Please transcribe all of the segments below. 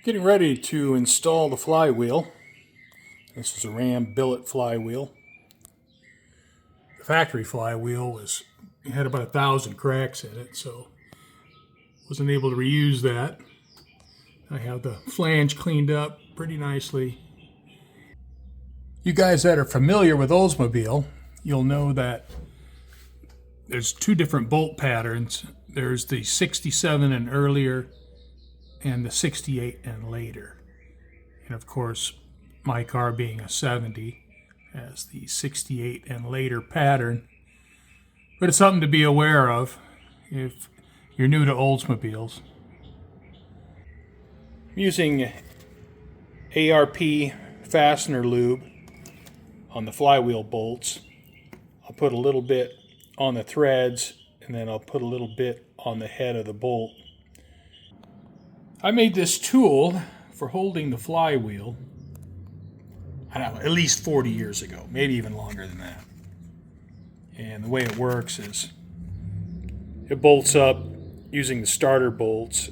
Getting ready to install the flywheel. This is a Ram billet flywheel. The factory flywheel had about 1,000 cracks in it, so wasn't able to reuse that. I have the flange cleaned up pretty nicely. You guys that are familiar with Oldsmobile, you'll know that there's two different bolt patterns. There's the 67 and earlier and the 68 and later. And of course, my car being a 70 has the 68 and later pattern. But it's something to be aware of if you're new to Oldsmobiles. I'm using ARP fastener lube on the flywheel bolts. I'll put a little bit on the threads and then I'll put a little bit on the head of the bolt. I made this tool for holding the flywheel, I don't know, at least 40 years ago, maybe even longer than that. And the way it works is it bolts up using the starter bolts,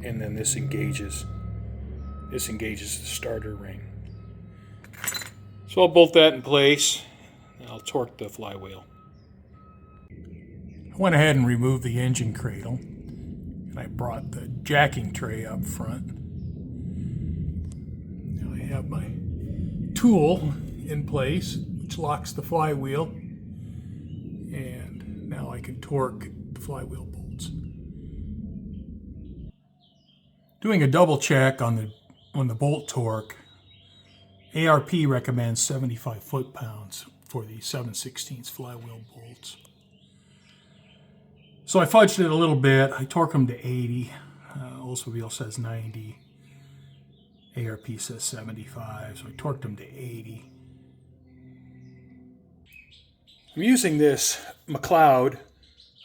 and then this engages the starter ring. So I'll bolt that in place and I'll torque the flywheel. I went ahead and removed the engine cradle, and I brought the jacking tray up front. Now I have my tool in place, which locks the flywheel, and now I can torque the flywheel bolts. Doing a double check on the bolt torque, ARP recommends 75 foot-pounds for the 7/16 flywheel bolts. So I fudged it a little bit. I torqued them to 80. Oldsmobile says 90. ARP says 75, so I torqued them to 80. I'm using this McLeod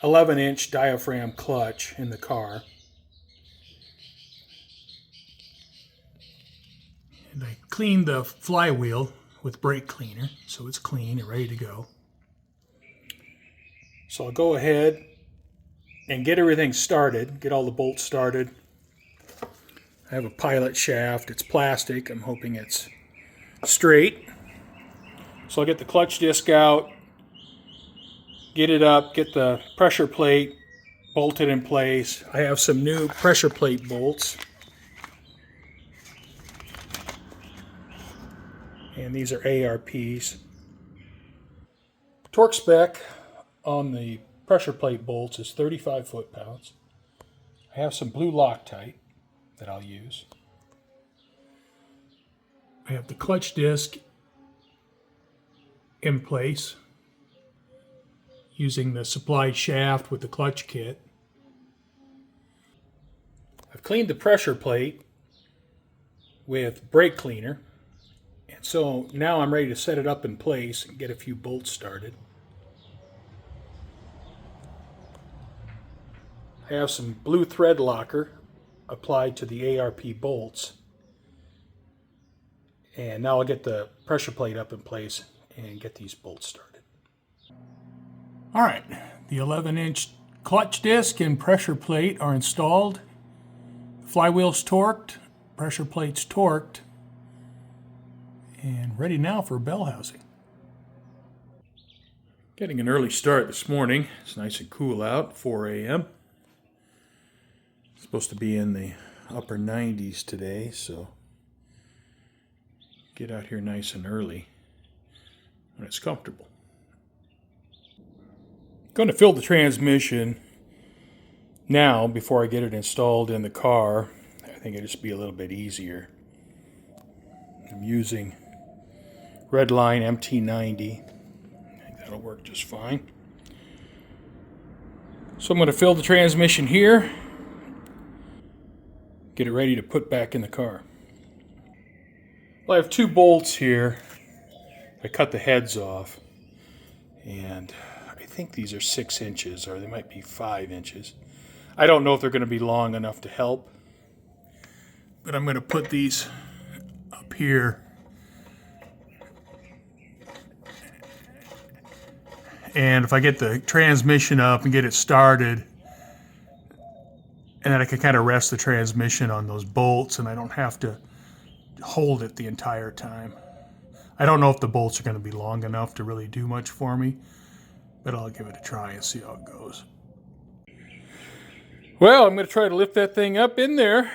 11-inch diaphragm clutch in the car. And I cleaned the flywheel with brake cleaner, so it's clean and ready to go. So I'll go ahead and get everything started, get all the bolts started. I have a pilot shaft. It's plastic. I'm hoping it's straight. So I'll get the clutch disc out, get it up, get the pressure plate bolted in place. I have some new pressure plate bolts. And these are ARPs. Torque spec on the pressure plate bolts is 35 foot-pounds. I have some blue Loctite that I'll use. I have the clutch disc in place using the supplied shaft with the clutch kit. I've cleaned the pressure plate with brake cleaner, and so now I'm ready to set it up in place and get a few bolts started. I have some blue thread locker applied to the ARP bolts. And now I'll get the pressure plate up in place and get these bolts started. All right, the 11-inch clutch disc and pressure plate are installed. Flywheel's torqued, pressure plate's torqued, and ready now for bell housing. Getting an early start this morning. It's nice and cool out, 4 a.m. Supposed to be in the upper 90s today, so get out here nice and early when it's comfortable. Going to fill the transmission now before I get it installed in the car. I think it'll just be a little bit easier. I'm using Redline MT90. I think that'll work just fine. So I'm going to fill the transmission here. Get it ready to put back in the car. Well, I have two bolts here. I cut the heads off, and I think these are 6 inches, or they might be 5 inches. I don't know if they're going to be long enough to help, but I'm going to put these up here. And if I get the transmission up and get it started, And then I can kind of rest the transmission on those bolts, and I don't have to hold it the entire time. I don't know if the bolts are going to be long enough to really do much for me, but I'll give it a try and see how it goes. Well, I'm going to try to lift that thing up in there.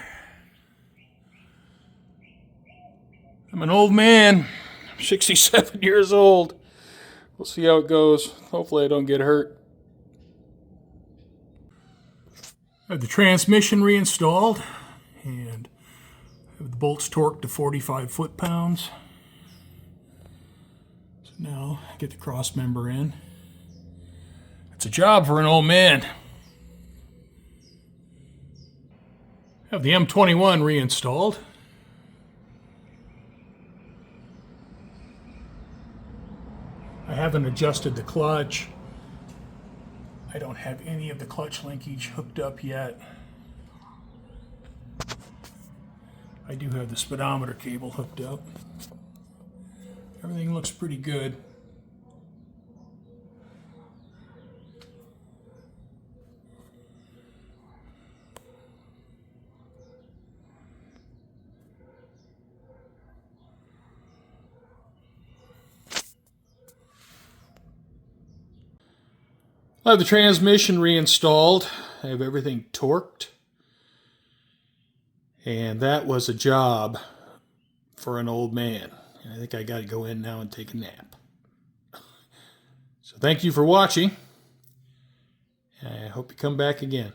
I'm an old man. I'm 67 years old. We'll see how it goes. Hopefully I don't get hurt. I have the transmission reinstalled and I have the bolts torqued to 45 foot-pounds. So now I get the cross member in. It's a job for an old man. I have the M21 reinstalled. I haven't adjusted the clutch. I don't have any of the clutch linkage hooked up yet. I do have the speedometer cable hooked up. Everything looks pretty good. I have the transmission reinstalled. I have everything torqued. And that was a job for an old man. I think I got to go in now and take a nap. So thank you for watching. I hope you come back again.